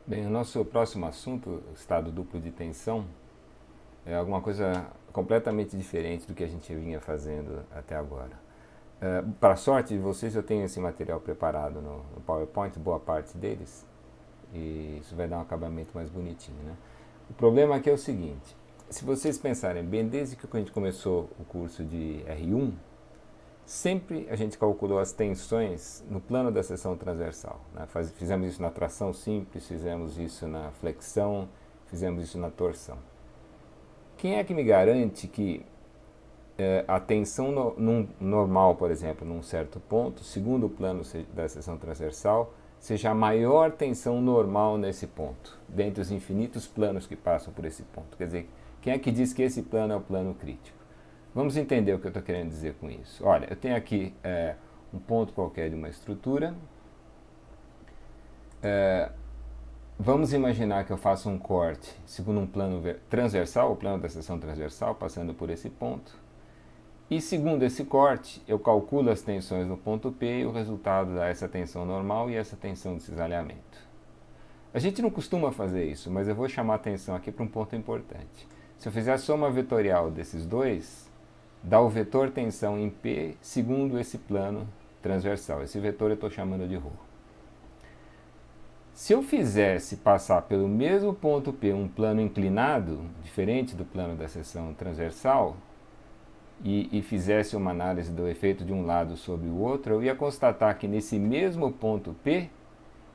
Bem, o nosso próximo assunto, estado duplo de tensão, é alguma coisa completamente diferente do que a gente vinha fazendo até agora. Para sorte de vocês, eu tenho esse material preparado no PowerPoint, boa parte deles, e isso vai dar um acabamento mais bonitinho, né? O problema aqui é o seguinte: se vocês pensarem bem, desde que a gente começou o curso de R1, sempre a gente calculou as tensões no plano da seção transversal, né? Fizemos isso na tração simples, fizemos isso na flexão, fizemos isso na torção. Quem é que me garante que a tensão normal, por exemplo, num certo ponto, segundo o plano da seção transversal, seja a maior tensão normal nesse ponto, dentre os infinitos planos que passam por esse ponto? Quer dizer, quem é que diz que esse plano é o plano crítico? Vamos entender o que eu estou querendo dizer com isso. Olha, eu tenho aqui um ponto qualquer de uma estrutura. Vamos imaginar que eu faço um corte segundo um plano transversal, o plano da seção transversal, passando por esse ponto. E segundo esse corte, eu calculo as tensões no ponto P e o resultado dá essa tensão normal e essa tensão de cisalhamento. A gente não costuma fazer isso, mas eu vou chamar a atenção aqui para um ponto importante. Se eu fizer a soma vetorial desses dois, dá o vetor tensão em P segundo esse plano transversal. Esse vetor eu estou chamando de ρ. Se eu fizesse passar pelo mesmo ponto P um plano inclinado, diferente do plano da seção transversal, e fizesse uma análise do efeito de um lado sobre o outro, eu ia constatar que nesse mesmo ponto P,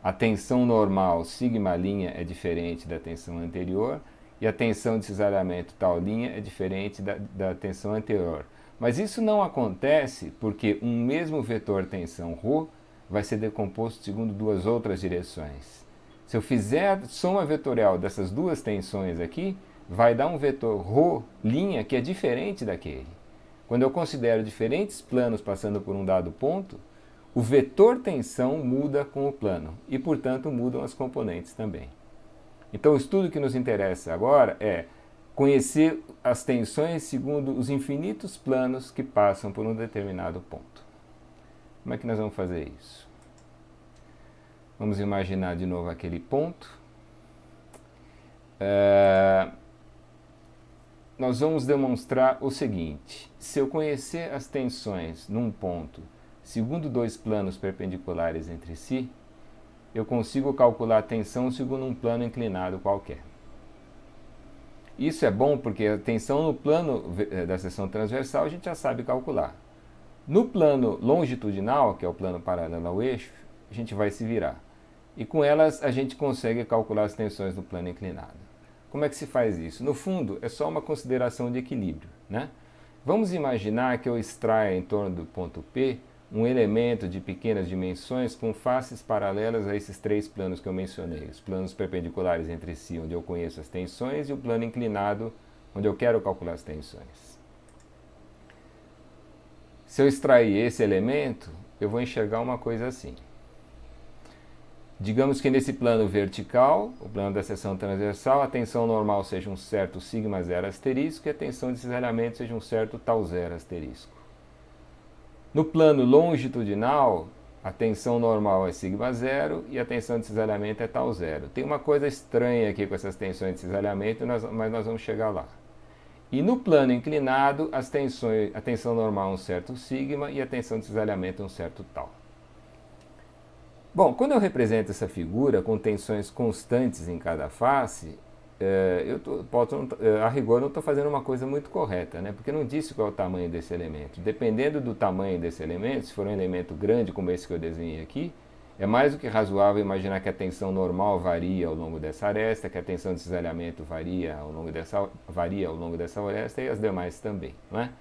a tensão normal sigma' é diferente da tensão anterior e a tensão de cisalhamento tal' é diferente da tensão anterior. Mas isso não acontece porque um mesmo vetor tensão ρ vai ser decomposto segundo duas outras direções. Se eu fizer a soma vetorial dessas duas tensões aqui, vai dar um vetor ρ' que é diferente daquele. Quando eu considero diferentes planos passando por um dado ponto, o vetor tensão muda com o plano e, portanto, mudam as componentes também. Então, o estudo que nos interessa agora é conhecer as tensões segundo os infinitos planos que passam por um determinado ponto. Como é que nós vamos fazer isso? Vamos imaginar de novo aquele ponto. Nós vamos demonstrar o seguinte: se eu conhecer as tensões num ponto segundo dois planos perpendiculares entre si, eu consigo calcular a tensão segundo um plano inclinado qualquer. Isso é bom porque a tensão no plano da seção transversal a gente já sabe calcular. No plano longitudinal, que é o plano paralelo ao eixo, a gente vai se virar. E com elas a gente consegue calcular as tensões no plano inclinado. Como é que se faz isso? No fundo, é só uma consideração de equilíbrio, né? Vamos imaginar que eu extraia em torno do ponto P um elemento de pequenas dimensões com faces paralelas a esses três planos que eu mencionei. Os planos perpendiculares entre si, onde eu conheço as tensões, e o plano inclinado, onde eu quero calcular as tensões. Se eu extrair esse elemento, eu vou enxergar uma coisa assim. Digamos que nesse plano vertical, o plano da seção transversal, a tensão normal seja um certo sigma zero asterisco e a tensão de cisalhamento seja um certo tau zero asterisco. No plano longitudinal, a tensão normal é sigma zero e a tensão de cisalhamento é tau zero. Tem uma coisa estranha aqui com essas tensões de cisalhamento, mas nós vamos chegar lá. E no plano inclinado, a tensão normal é um certo sigma e a tensão de cisalhamento é um certo tau. Bom, quando eu represento essa figura com tensões constantes em cada face, a rigor não estou fazendo uma coisa muito correta, né? Porque não disse qual é o tamanho desse elemento. Dependendo do tamanho desse elemento, se for um elemento grande como esse que eu desenhei aqui, é mais do que razoável imaginar que a tensão normal varia ao longo dessa aresta, que a tensão de cisalhamento varia ao longo dessa aresta e as demais também, não é?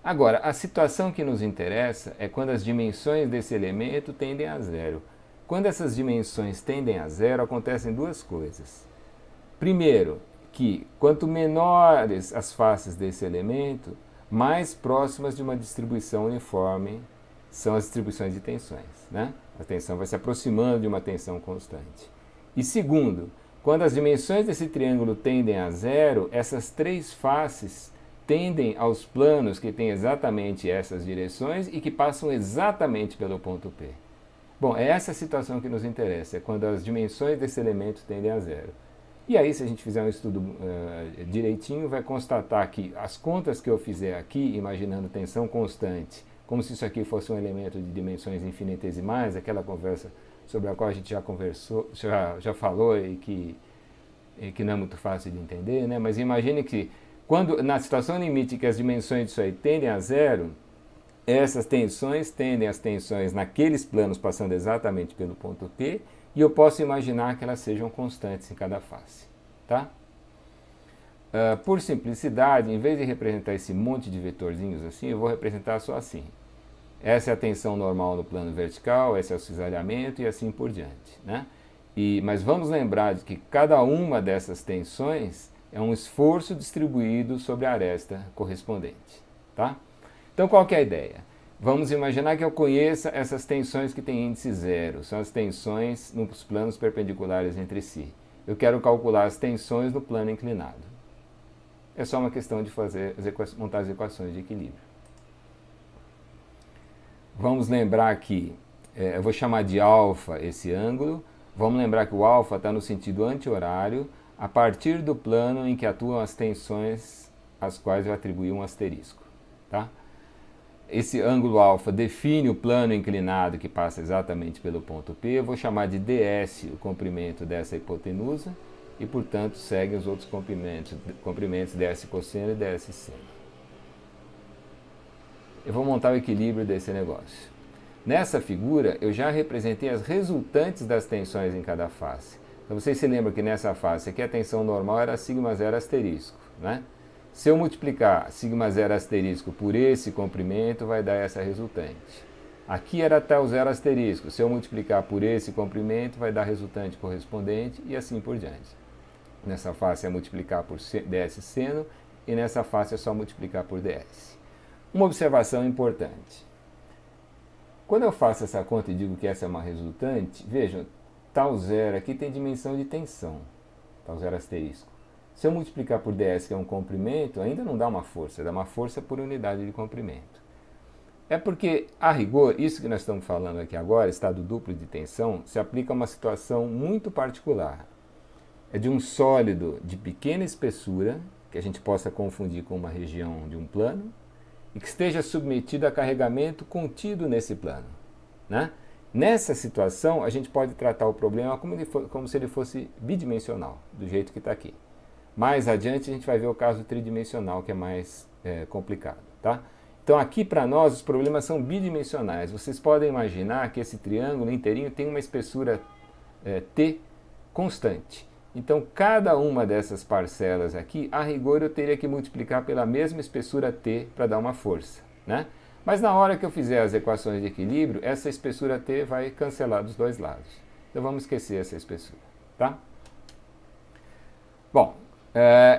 Agora, a situação que nos interessa é quando as dimensões desse elemento tendem a zero. Quando essas dimensões tendem a zero, acontecem duas coisas. Primeiro, que quanto menores as faces desse elemento, mais próximas de uma distribuição uniforme são as distribuições de tensões, né? A tensão vai se aproximando de uma tensão constante. E segundo, quando as dimensões desse triângulo tendem a zero, essas três faces tendem aos planos que têm exatamente essas direções e que passam exatamente pelo ponto P. Bom, é essa situação que nos interessa, é quando as dimensões desse elemento tendem a zero. E aí, se a gente fizer um estudo direitinho, vai constatar que as contas que eu fizer aqui, imaginando tensão constante, como se isso aqui fosse um elemento de dimensões infinitesimais, aquela conversa sobre a qual a gente já conversou, já falou e que não é muito fácil de entender, né? Mas imagine que quando, na situação limite que as dimensões disso aí tendem a zero, essas tensões tendem às tensões naqueles planos passando exatamente pelo ponto P, e eu posso imaginar que elas sejam constantes em cada face. Tá? Por simplicidade, em vez de representar esse monte de vetorzinhos assim, eu vou representar só assim. Essa é a tensão normal no plano vertical, esse é o cisalhamento e assim por diante. Né? Mas vamos lembrar de que cada uma dessas tensões é um esforço distribuído sobre a aresta correspondente. Tá? Então qual que é a ideia? Vamos imaginar que eu conheça essas tensões que têm índice zero, são as tensões nos planos perpendiculares entre si. Eu quero calcular as tensões no plano inclinado. É só uma questão de montar as equações de equilíbrio. Vamos lembrar que, eu vou chamar de alfa esse ângulo, vamos lembrar que o alfa está no sentido anti-horário, a partir do plano em que atuam as tensões às quais eu atribuí um asterisco. Tá? Esse ângulo alfa define o plano inclinado que passa exatamente pelo ponto P. Eu vou chamar de ds o comprimento dessa hipotenusa e, portanto, seguem os outros comprimentos ds cosseno e ds seno. Eu vou montar o equilíbrio desse negócio. Nessa figura, eu já representei as resultantes das tensões em cada face. Então, vocês se lembram que nessa face aqui a tensão normal era σ0 asterisco, né? Se eu multiplicar σ0 asterisco por esse comprimento, vai dar essa resultante. Aqui era tal zero asterisco. Se eu multiplicar por esse comprimento, vai dar a resultante correspondente e assim por diante. Nessa face é multiplicar por ds seno e nessa face é só multiplicar por ds. Uma observação importante. Quando eu faço essa conta e digo que essa é uma resultante, vejam, tal zero aqui tem dimensão de tensão, tal zero asterisco. Se eu multiplicar por ds, que é um comprimento, ainda não dá uma força, dá uma força por unidade de comprimento. É porque, a rigor, isso que nós estamos falando aqui agora, estado duplo de tensão, se aplica a uma situação muito particular. É de um sólido de pequena espessura, que a gente possa confundir com uma região de um plano, e que esteja submetido a carregamento contido nesse plano. Né? Nessa situação, a gente pode tratar o problema como se ele fosse bidimensional, do jeito que está aqui. Mais adiante a gente vai ver o caso tridimensional, que é mais complicado. Tá? Então aqui para nós os problemas são bidimensionais. Vocês podem imaginar que esse triângulo inteirinho tem uma espessura T constante. Então cada uma dessas parcelas aqui, a rigor eu teria que multiplicar pela mesma espessura T para dar uma força. Né? Mas na hora que eu fizer as equações de equilíbrio, essa espessura T vai cancelar dos dois lados. Então vamos esquecer essa espessura. Tá? Bom,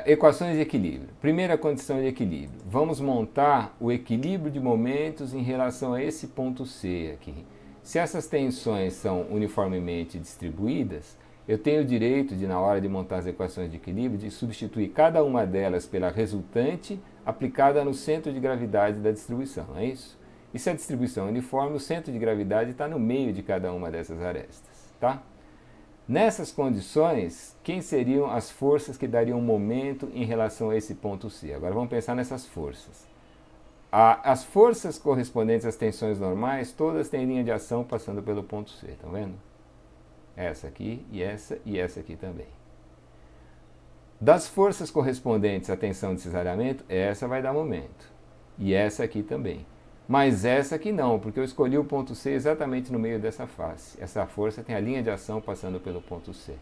equações de equilíbrio. Primeira condição de equilíbrio. Vamos montar o equilíbrio de momentos em relação a esse ponto C aqui. Se essas tensões são uniformemente distribuídas, eu tenho o direito de, na hora de montar as equações de equilíbrio, de substituir cada uma delas pela resultante aplicada no centro de gravidade da distribuição, não é isso? E se a distribuição é uniforme, o centro de gravidade está no meio de cada uma dessas arestas, tá? Nessas condições, quem seriam as forças que dariam momento em relação a esse ponto C? Agora vamos pensar nessas forças. As forças correspondentes às tensões normais, todas têm linha de ação passando pelo ponto C, estão vendo? Essa aqui e essa aqui também. Das forças correspondentes à tensão de cisalhamento, essa vai dar momento. E essa aqui também. Mas essa aqui não, porque eu escolhi o ponto C exatamente no meio dessa face. Essa força tem a linha de ação passando pelo ponto C.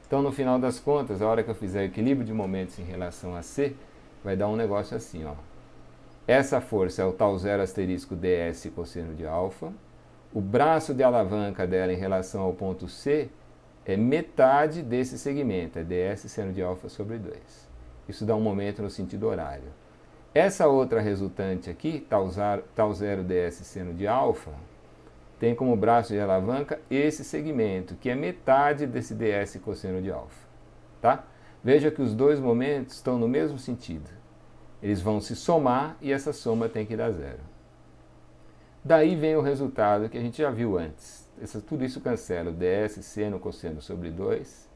Então, no final das contas, a hora que eu fizer o equilíbrio de momentos em relação a C, vai dar um negócio assim, ó. Essa força é o tal zero asterisco ds cosseno de alfa. O braço de alavanca dela em relação ao ponto C é metade desse segmento, é ds seno de alfa sobre 2. Isso dá um momento no sentido horário. Essa outra resultante aqui, tal zero ds seno de alfa, tem como braço de alavanca esse segmento, que é metade desse ds cosseno de alfa. Tá? Veja que os dois momentos estão no mesmo sentido. Eles vão se somar e essa soma tem que dar zero. Daí vem o resultado que a gente já viu antes. tudo isso cancela, o ds seno cosseno sobre 2,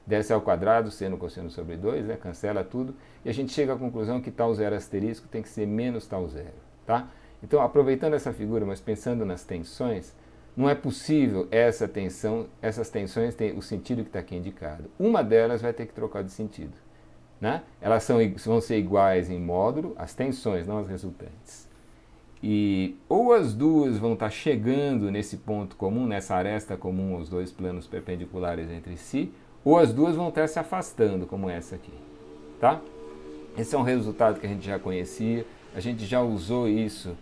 ds ao quadrado, seno cosseno sobre 2, né? Cancela tudo, e a gente chega à conclusão que tal zero asterisco tem que ser menos tal zero, tá? Então, aproveitando essa figura, mas pensando nas tensões, não é possível essas tensões terem o sentido que está aqui indicado. Uma delas vai ter que trocar de sentido, né? Elas vão ser iguais em módulo, as tensões, não as resultantes. E ou as duas vão estar chegando nesse ponto comum, nessa aresta comum, os dois planos perpendiculares entre si, ou as duas vão estar se afastando, como essa aqui, tá? Esse é um resultado que a gente já conhecia, a gente já usou isso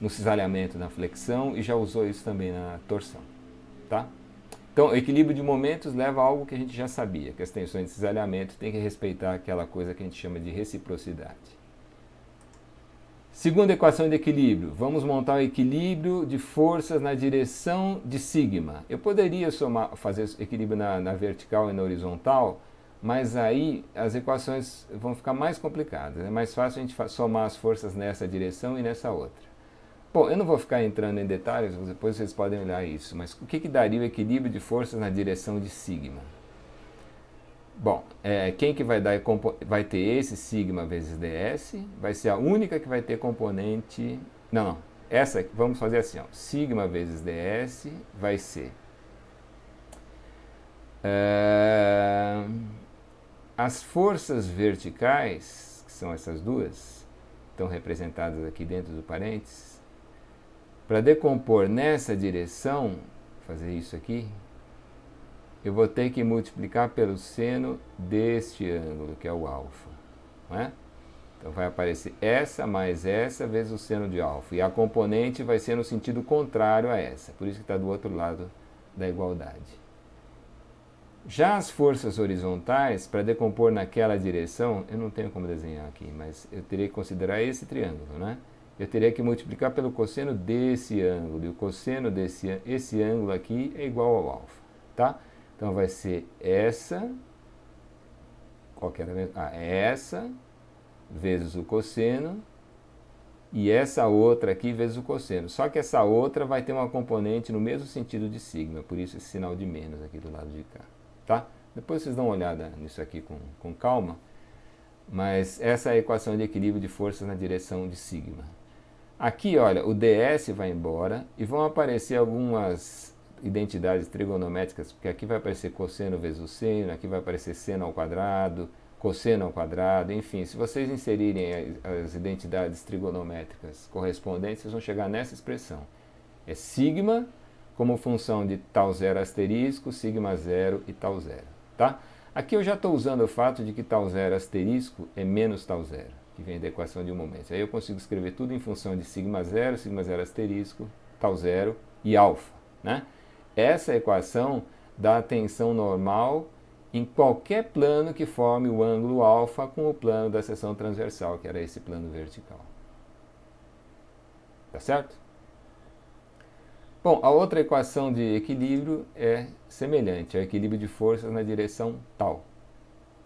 no cisalhamento, na flexão, e já usou isso também na torção, tá? Então, o equilíbrio de momentos leva a algo que a gente já sabia, que as tensões de cisalhamento têm que respeitar aquela coisa que a gente chama de reciprocidade. Segunda equação de equilíbrio, vamos montar o equilíbrio de forças na direção de sigma. Eu poderia fazer equilíbrio na vertical e na horizontal, mas aí as equações vão ficar mais complicadas. É mais fácil a gente somar as forças nessa direção e nessa outra. Bom, eu não vou ficar entrando em detalhes, depois vocês podem olhar isso, mas o que daria o equilíbrio de forças na direção de sigma? Bom, quem que vai dar? Vai ter esse sigma vezes ds, vai ser a única que vai ter componente... Não, essa, vamos fazer assim, ó, sigma vezes ds vai ser... as forças verticais, que são essas duas, estão representadas aqui dentro do parênteses, para decompor nessa direção, fazer isso aqui, eu vou ter que multiplicar pelo seno deste ângulo, que é o alfa, não é? Então vai aparecer essa mais essa vezes o seno de alfa. E a componente vai ser no sentido contrário a essa, por isso que está do outro lado da igualdade. Já as forças horizontais, para decompor naquela direção, eu não tenho como desenhar aqui, mas eu teria que considerar esse triângulo, né? Eu teria que multiplicar pelo cosseno desse ângulo, e o cosseno esse ângulo aqui é igual ao alfa, tá? Então vai ser essa, qual que era mesmo? Essa vezes o cosseno, e essa outra aqui vezes o cosseno. Só que essa outra vai ter uma componente no mesmo sentido de sigma, por isso esse sinal de menos aqui do lado de cá, tá? Depois vocês dão uma olhada nisso aqui com calma, mas essa é a equação de equilíbrio de forças na direção de sigma. Aqui, olha, o ds vai embora e vão aparecer algumas identidades trigonométricas, porque aqui vai aparecer cosseno vezes o seno, aqui vai aparecer seno ao quadrado, cosseno ao quadrado, enfim, se vocês inserirem as identidades trigonométricas correspondentes, vocês vão chegar nessa expressão. É sigma como função de tal zero asterisco, sigma zero e tal zero, tá? Aqui eu já estou usando o fato de que tal zero asterisco é menos tal zero, que vem da equação de um momento. Aí eu consigo escrever tudo em função de sigma zero asterisco, tal zero e alfa, né? Essa equação dá a tensão normal em qualquer plano que forme o ângulo alfa com o plano da seção transversal, que era esse plano vertical. Tá certo? Bom, a outra equação de equilíbrio é semelhante, é o equilíbrio de forças na direção tal,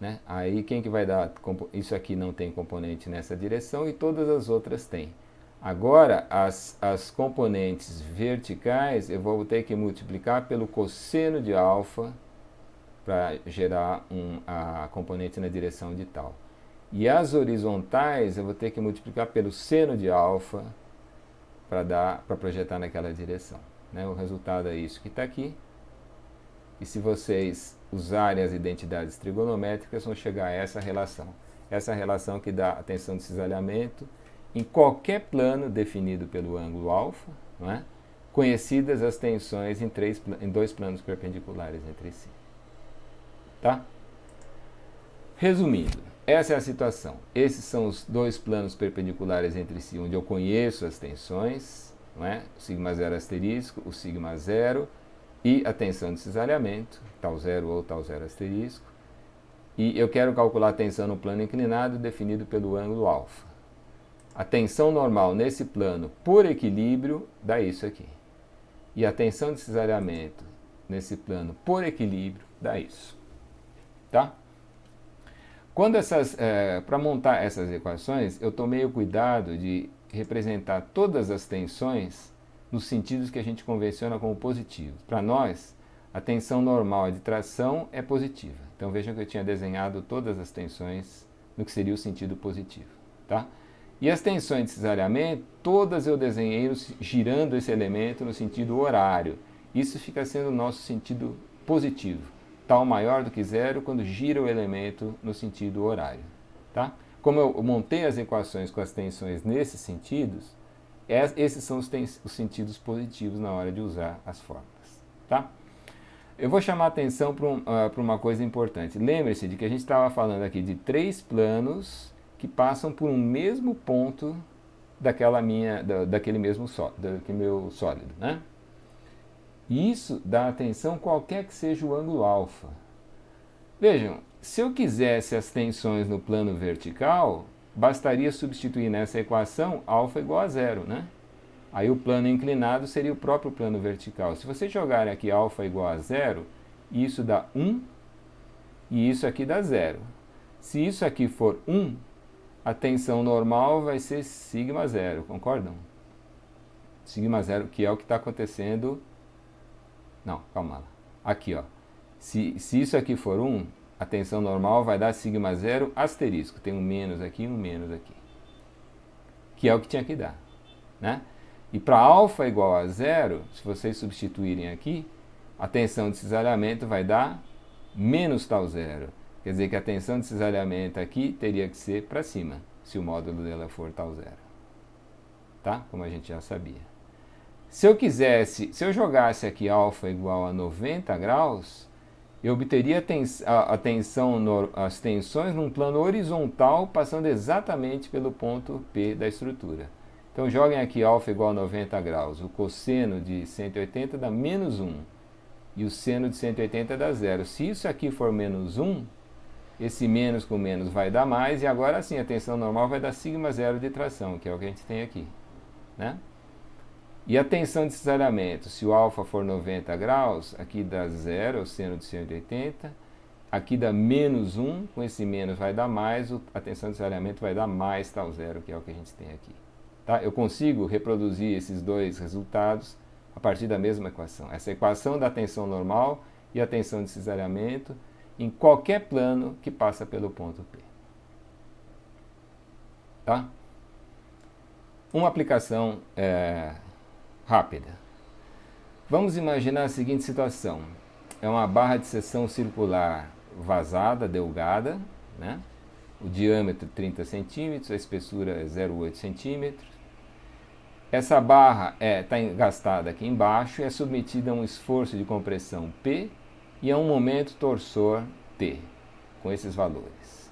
né? Aí quem que vai dar? Isso aqui não tem componente nessa direção e todas as outras têm. Agora, as componentes verticais, eu vou ter que multiplicar pelo cosseno de alfa para gerar a componente na direção de tal. E as horizontais, eu vou ter que multiplicar pelo seno de alfa para projetar naquela direção, né? O resultado é isso que está aqui. E se vocês usarem as identidades trigonométricas, vão chegar a essa relação. Essa relação que dá a tensão de cisalhamento em qualquer plano definido pelo ângulo alfa, não é? Conhecidas as tensões em dois planos perpendiculares entre si. Tá? Resumindo, essa é a situação. Esses são os dois planos perpendiculares entre si, onde eu conheço as tensões, não é? O sigma zero asterisco, o sigma zero e a tensão de cisalhamento, tal zero ou tal zero asterisco. E eu quero calcular a tensão no plano inclinado definido pelo ângulo alfa. A tensão normal nesse plano por equilíbrio dá isso aqui. E a tensão de cisalhamento nesse plano por equilíbrio dá isso. Tá? Para montar essas equações, eu tomei o cuidado de representar todas as tensões nos sentidos que a gente convenciona como positivos. Para nós, a tensão normal de tração é positiva. Então vejam que eu tinha desenhado todas as tensões no que seria o sentido positivo. Tá? E as tensões de cisalhamento, todas eu desenhei girando esse elemento no sentido horário. Isso fica sendo o nosso sentido positivo. Tal maior do que zero quando gira o elemento no sentido horário. Tá? Como eu montei as equações com as tensões nesses sentidos, esses são os sentidos positivos na hora de usar as fórmulas. Tá? Eu vou chamar a atenção para uma coisa importante. Lembre-se de que a gente estava falando aqui de 3 planos que passam por um mesmo ponto daquele mesmo meu sólido. Né? E isso dá atenção qualquer que seja o ângulo alfa. Vejam, se eu quisesse as tensões no plano vertical, bastaria substituir nessa equação alfa igual a zero, né? Aí o plano inclinado seria o próprio plano vertical. Se vocês jogarem aqui alfa igual a zero, isso dá 1 e isso aqui dá zero. Se isso aqui for 1, a tensão normal vai ser sigma zero, concordam? Sigma zero, que é o que está acontecendo... Não, calma lá. Aqui, ó. Se isso aqui for 1, a tensão normal vai dar sigma zero asterisco. Tem um menos aqui e um menos aqui. Que é o que tinha que dar, né? E para alfa igual a zero, se vocês substituírem aqui, a tensão de cisalhamento vai dar menos tal zero. Quer dizer que a tensão de cisalhamento aqui teria que ser para cima, se o módulo dela for tal zero. Tá? Como a gente já sabia. Se eu jogasse aqui alfa igual a 90 graus, eu obteria as tensões num plano horizontal, passando exatamente pelo ponto P da estrutura. Então joguem aqui alfa igual a 90 graus. O cosseno de 180 dá menos 1. E o seno de 180 dá zero. Se isso aqui for menos 1, esse menos com menos vai dar mais. E agora sim, a tensão normal vai dar sigma zero de tração, que é o que a gente tem aqui. Né? E a tensão de cisalhamento, se o alfa for 90 graus, aqui dá zero, o seno de 180. Aqui dá menos 1, com esse menos vai dar mais. A tensão de cisalhamento vai dar mais tal zero, que é o que a gente tem aqui. Tá? Eu consigo reproduzir esses dois resultados a partir da mesma equação. Essa equação da tensão normal e a tensão de cisalhamento em qualquer plano que passa pelo ponto P. Tá? Uma aplicação rápida. Vamos imaginar a seguinte situação. É uma barra de seção circular vazada, delgada, né? O diâmetro 30 centímetros, a espessura é 0,8 centímetros. Essa barra está engastada aqui embaixo e é submetida a um esforço de compressão P e a um momento torsor T, com esses valores.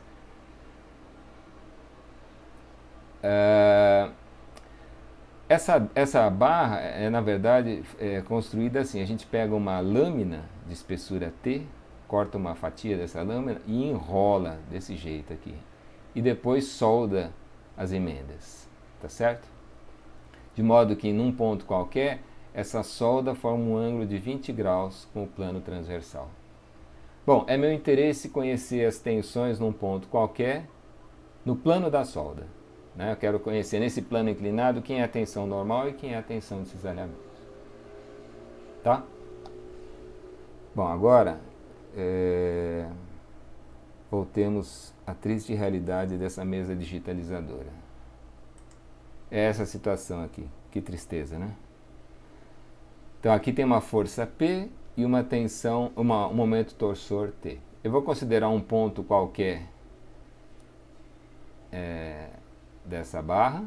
Essa barra na verdade, construída assim. A gente pega uma lâmina de espessura T, corta uma fatia dessa lâmina e enrola desse jeito aqui. E depois solda as emendas, tá certo? De modo que, num ponto qualquer, essa solda forma um ângulo de 20 graus com o plano transversal. Bom, é meu interesse conhecer as tensões num ponto qualquer no plano da solda. Né? Eu quero conhecer nesse plano inclinado quem é a tensão normal e quem é a tensão de cisalhamento. Tá? Bom, agora voltemos à triste realidade dessa mesa digitalizadora. É essa situação aqui. Que tristeza, né? Então aqui tem uma força P e uma tensão, um momento torsor T. Eu vou considerar um ponto qualquer dessa barra.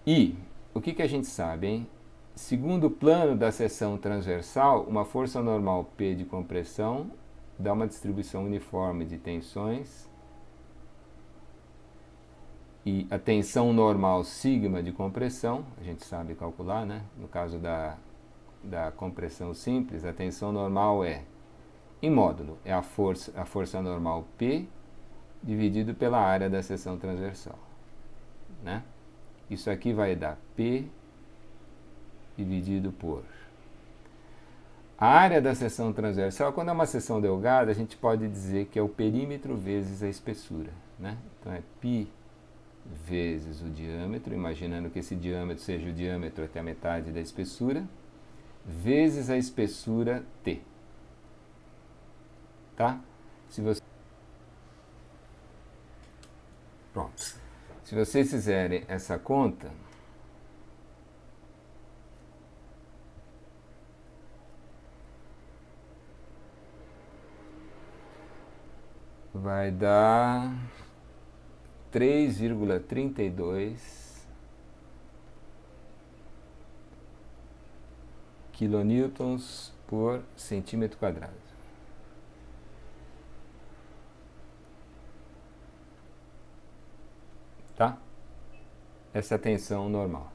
E o que a gente sabe, hein? Segundo o plano da seção transversal, uma força normal P de compressão dá uma distribuição uniforme de tensões. E a tensão normal sigma de compressão, a gente sabe calcular, né? No caso da compressão simples, a tensão normal em módulo, é a força normal P dividido pela área da seção transversal. Né? Isso aqui vai dar P dividido por... A área da seção transversal, quando é uma seção delgada, a gente pode dizer que é o perímetro vezes a espessura. Né? Então é π vezes o diâmetro, imaginando que esse diâmetro seja o diâmetro até a metade da espessura, vezes a espessura T. Tá? Se você... Pronto. Se vocês fizerem essa conta, vai dar 3,32 kilonewtons por centímetro quadrado. Tá? Essa é a tensão normal.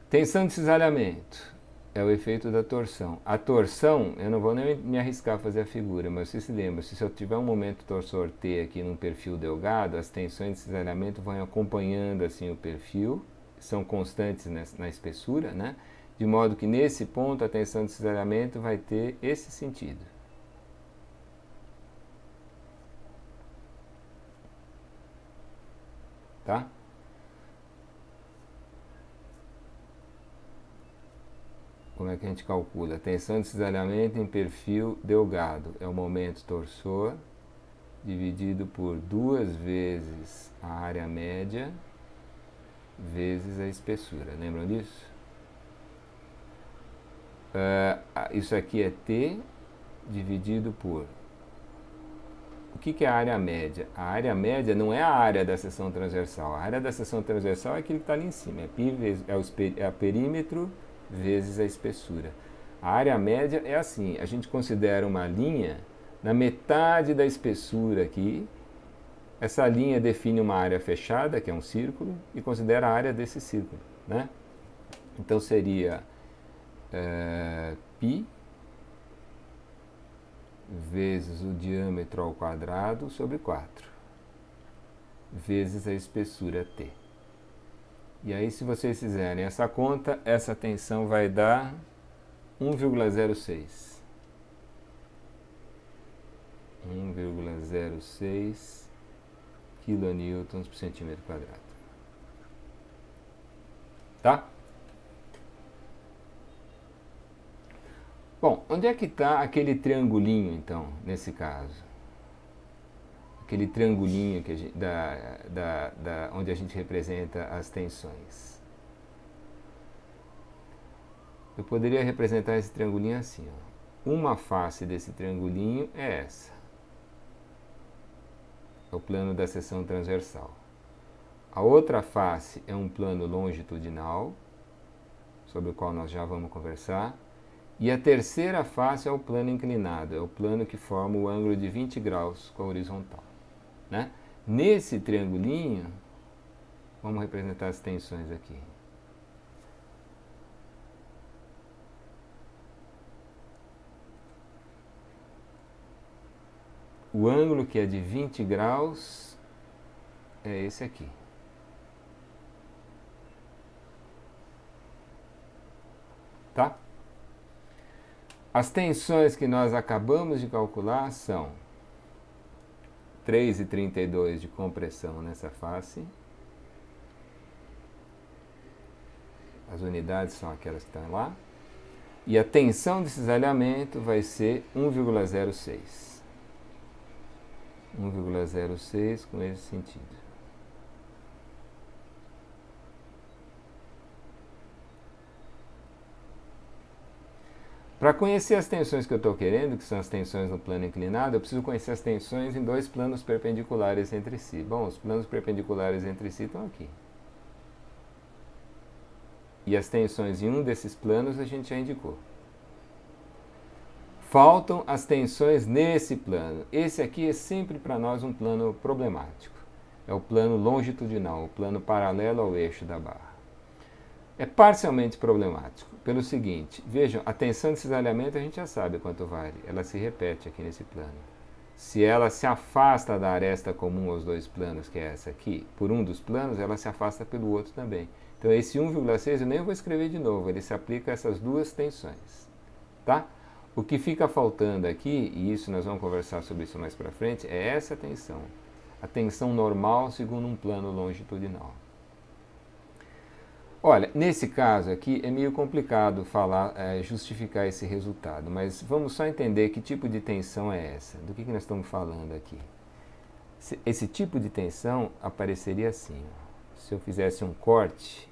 Tensão de cisalhamento é o efeito da torção. A torção, eu não vou nem me arriscar a fazer a figura, mas você se lembra, se eu tiver um momento torsor T aqui num perfil delgado, as tensões de cisalhamento vão acompanhando assim o perfil, são constantes na espessura, né? De modo que nesse ponto a tensão de cisalhamento vai ter esse sentido. Tá? Como é que a gente calcula? A tensão de cisalhamento em perfil delgado é o momento torsor dividido por 2 vezes a área média vezes a espessura. Lembram disso? Isso aqui é T dividido por... O que é a área média? A área média não é a área da seção transversal. A área da seção transversal é aquilo que está ali em cima. É o perímetro vezes a espessura. A área média é assim. A gente considera uma linha na metade da espessura aqui. Essa linha define uma área fechada, que é um círculo, e considera a área desse círculo, né? Então seria π vezes o diâmetro ao quadrado sobre 4, vezes a espessura T. E aí, se vocês fizerem essa conta, essa tensão vai dar 1,06. 1,06 kilonewtons por centímetro quadrado. Tá? Bom, onde é que está aquele triangulinho, então, nesse caso? Aquele triangulinho que onde a gente representa as tensões. Eu poderia representar esse triangulinho assim, ó. Uma face desse triangulinho é essa. É o plano da seção transversal. A outra face é um plano longitudinal, sobre o qual nós já vamos conversar. E a terceira face é o plano inclinado, é o plano que forma o ângulo de 20 graus com a horizontal, né? Nesse triangulinho, vamos representar as tensões aqui. O ângulo que é de 20 graus é esse aqui. Tá? As tensões que nós acabamos de calcular são 3,32 de compressão nessa face. As unidades são aquelas que estão lá. E a tensão de cisalhamento vai ser 1,06. 1,06 com esse sentido. Para conhecer as tensões que eu estou querendo, que são as tensões no plano inclinado, eu preciso conhecer as tensões em dois planos perpendiculares entre si. Bom, os planos perpendiculares entre si estão aqui. E as tensões em um desses planos a gente já indicou. Faltam as tensões nesse plano. Esse aqui é sempre para nós um plano problemático. É o plano longitudinal, o plano paralelo ao eixo da barra. É parcialmente problemático, pelo seguinte, vejam, a tensão de cisalhamento a gente já sabe quanto vale, ela se repete aqui nesse plano. Se ela se afasta da aresta comum aos dois planos, que é essa aqui, por um dos planos, ela se afasta pelo outro também. Então esse 1,6 eu nem vou escrever de novo, ele se aplica a essas duas tensões, tá? O que fica faltando aqui, e isso nós vamos conversar sobre isso mais para frente, é essa tensão. a tensão normal segundo um plano longitudinal. Olha, nesse caso aqui é meio complicado falar, justificar esse resultado, mas vamos só entender que tipo de tensão é essa, do que nós estamos falando aqui. Esse tipo de tensão apareceria assim, se eu fizesse um corte,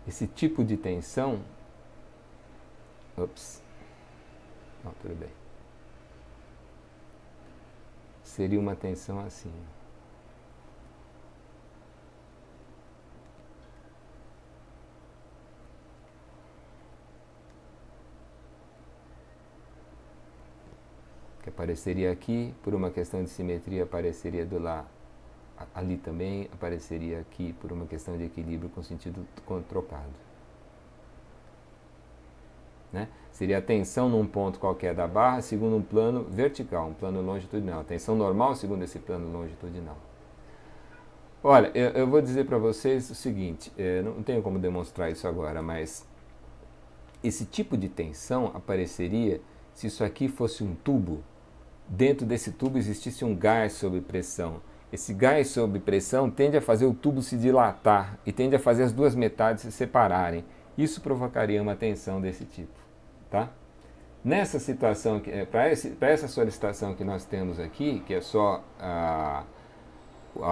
esse tipo de tensão, não, tudo bem, seria uma tensão assim. Que apareceria aqui, por uma questão de simetria apareceria do lado, ali também apareceria aqui por uma questão de equilíbrio com sentido trocado. Né? Seria a tensão num ponto qualquer da barra segundo um plano vertical, um plano longitudinal. A tensão normal segundo esse plano longitudinal. Olha, eu vou dizer para vocês o seguinte, não tenho como demonstrar isso agora, mas esse tipo de tensão apareceria se isso aqui fosse um tubo. Dentro desse tubo existisse um gás sob pressão. Esse gás sob pressão tende a fazer o tubo se dilatar e tende a fazer as duas metades se separarem. Isso provocaria uma tensão desse tipo. Tá? Nessa situação, para essa solicitação que nós temos aqui, que é só a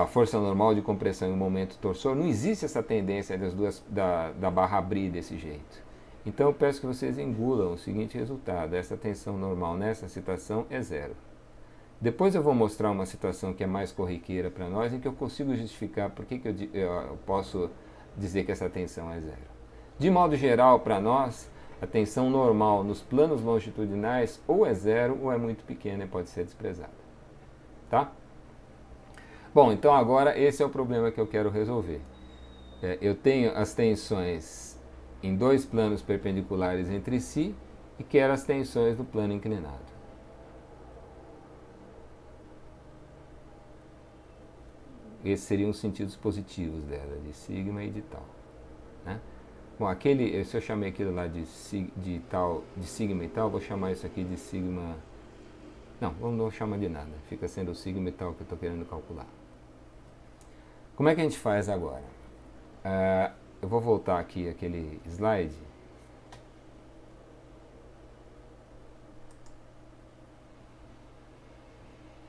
força normal de compressão e o momento torsor, não existe essa tendência da barra abrir desse jeito. Então eu peço que vocês engulam o seguinte resultado: essa tensão normal nessa situação é zero. Depois eu vou mostrar uma situação que é mais corriqueira para nós, em que eu consigo justificar por que eu posso dizer que essa tensão é zero. De modo geral, para nós, a tensão normal nos planos longitudinais ou é zero ou é muito pequena e pode ser desprezada. Tá? Bom, então agora esse é o problema que eu quero resolver. Eu tenho as tensões em dois planos perpendiculares entre si e quero as tensões do plano inclinado. Esses seriam os sentidos positivos dela, de sigma e de tal. Né? Bom, se eu chamei aquilo lá de sigma e tal, vou chamar isso aqui de sigma... Não, não chama de nada. Fica sendo o sigma e tal que eu estou querendo calcular. Como é que a gente faz agora? Eu vou voltar aqui aquele slide.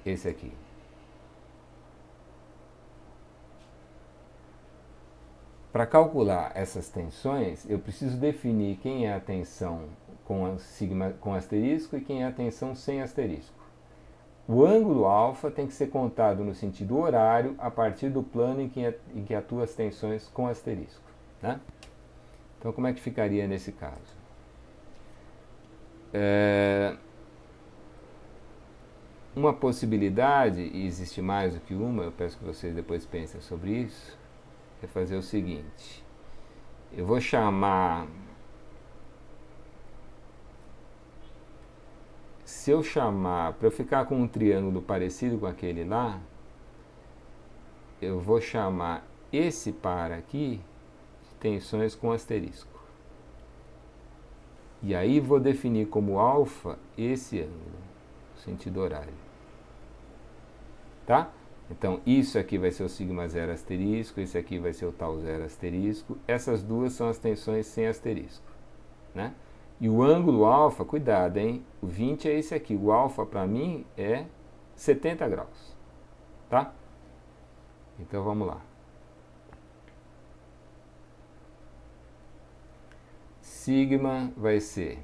Esse aqui. Para calcular essas tensões, eu preciso definir quem é a tensão com asterisco e quem é a tensão sem asterisco. O ângulo alfa tem que ser contado no sentido horário a partir do plano em que atuam as tensões com asterisco. Né? Então, como é que ficaria nesse caso? Uma possibilidade, e existe mais do que uma, eu peço que vocês depois pensem sobre isso, é fazer o seguinte: eu vou chamar, se eu chamar, para eu ficar com um triângulo parecido com aquele lá, eu vou chamar esse par aqui de tensões com asterisco. E aí vou definir como alfa esse ângulo, sentido horário. Tá? Então, isso aqui vai ser o sigma zero asterisco, esse aqui vai ser o tal zero asterisco. Essas duas são as tensões sem asterisco. Né? E o ângulo alfa, cuidado, hein? O 20 é esse aqui. O alfa, para mim, é 70 graus. Tá? Então, vamos lá. Sigma vai ser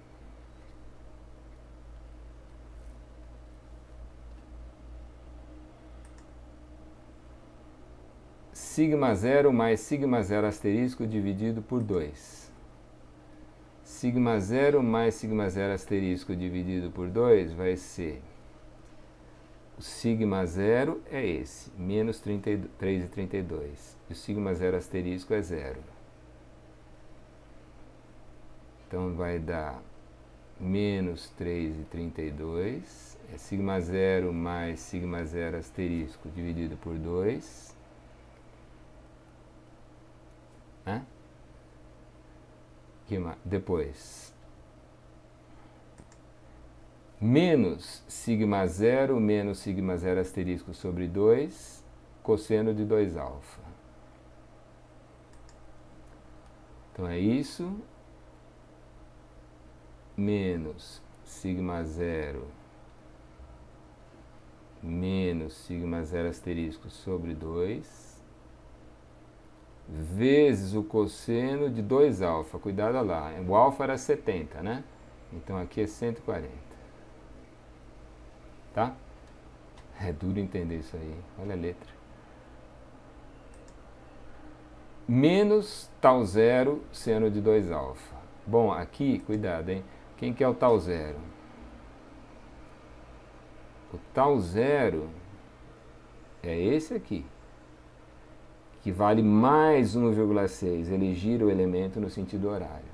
sigma zero mais sigma zero asterisco dividido por 2. Sigma zero mais sigma zero asterisco dividido por 2 vai ser... O sigma zero é esse, menos 3,32. E o sigma zero asterisco é zero. Então vai dar menos 3,32. É sigma zero mais sigma zero asterisco dividido por 2. né? Depois, menos sigma 0 menos sigma 0 asterisco sobre 2 cosseno de 2 alfa. Então é isso, menos sigma 0 menos sigma 0 asterisco sobre 2 vezes o cosseno de 2 alfa. Cuidado lá, o alfa era 70, né? Então aqui é 140. Tá? É duro entender isso aí. Olha a letra. Menos tal zero seno de 2 alfa. Bom, aqui, cuidado, hein? Quem que é o tal zero? O tal zero é esse aqui, que vale mais 1,6. Ele gira o elemento no sentido horário.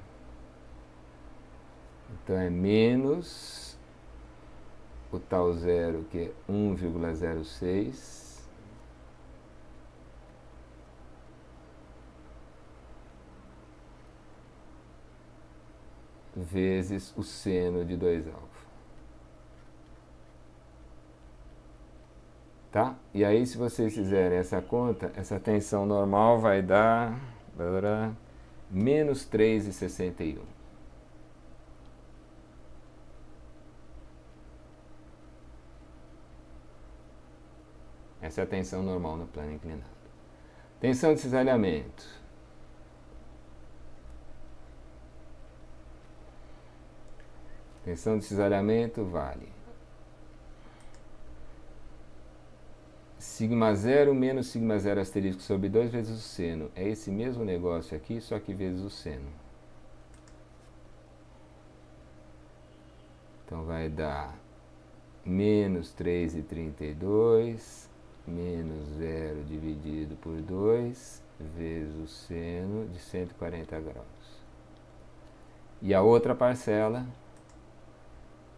Então é menos o tal zero, que é 1,06, vezes o seno de 2 alfa. Tá? E aí, se vocês fizerem essa conta, essa tensão normal vai dar menos 3,61. Essa é a tensão normal no plano inclinado. Tensão de cisalhamento. Tensão de cisalhamento vale sigma 0 menos sigma 0 asterisco sobre 2 vezes o seno. É esse mesmo negócio aqui, só que vezes o seno. Então vai dar menos 3,32 menos 0 dividido por 2 vezes o seno de 140 graus. E a outra parcela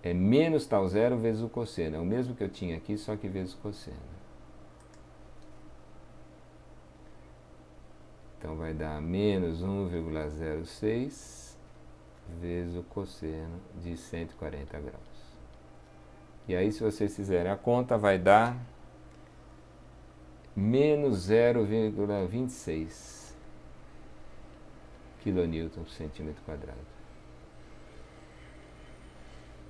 é menos tal zero vezes o cosseno. É o mesmo que eu tinha aqui, só que vezes o cosseno. Então vai dar menos 1,06 vezes o cosseno de 140 graus. E aí, se vocês fizerem a conta, vai dar menos 0,26 kN por centímetro quadrado.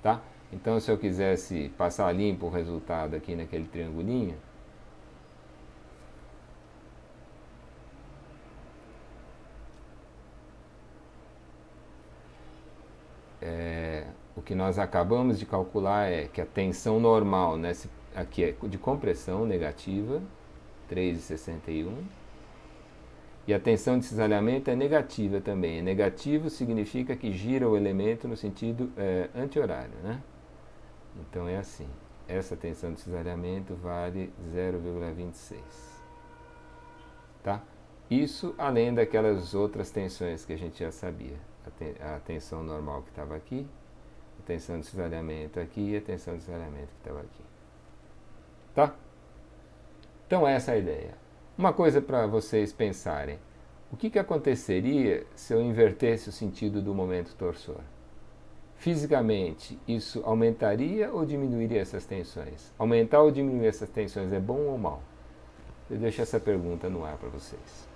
Tá? Então, se eu quisesse passar limpo o resultado aqui naquele triangulinho, o que nós acabamos de calcular é que a tensão normal, né, aqui é de compressão negativa, 3,61, e a tensão de cisalhamento é negativa também. Negativo significa que gira o elemento no sentido anti-horário, né? Então é assim, essa tensão de cisalhamento vale 0,26. Tá? Isso além daquelas outras tensões que a gente já sabia. A tensão normal que estava aqui, a tensão de cisalhamento aqui e a tensão de cisalhamento que estava aqui. Tá? Então essa é a ideia. Uma coisa para vocês pensarem. O que aconteceria se eu invertesse o sentido do momento torsor? Fisicamente, isso aumentaria ou diminuiria essas tensões? Aumentar ou diminuir essas tensões é bom ou mal? Eu deixo essa pergunta no ar para vocês.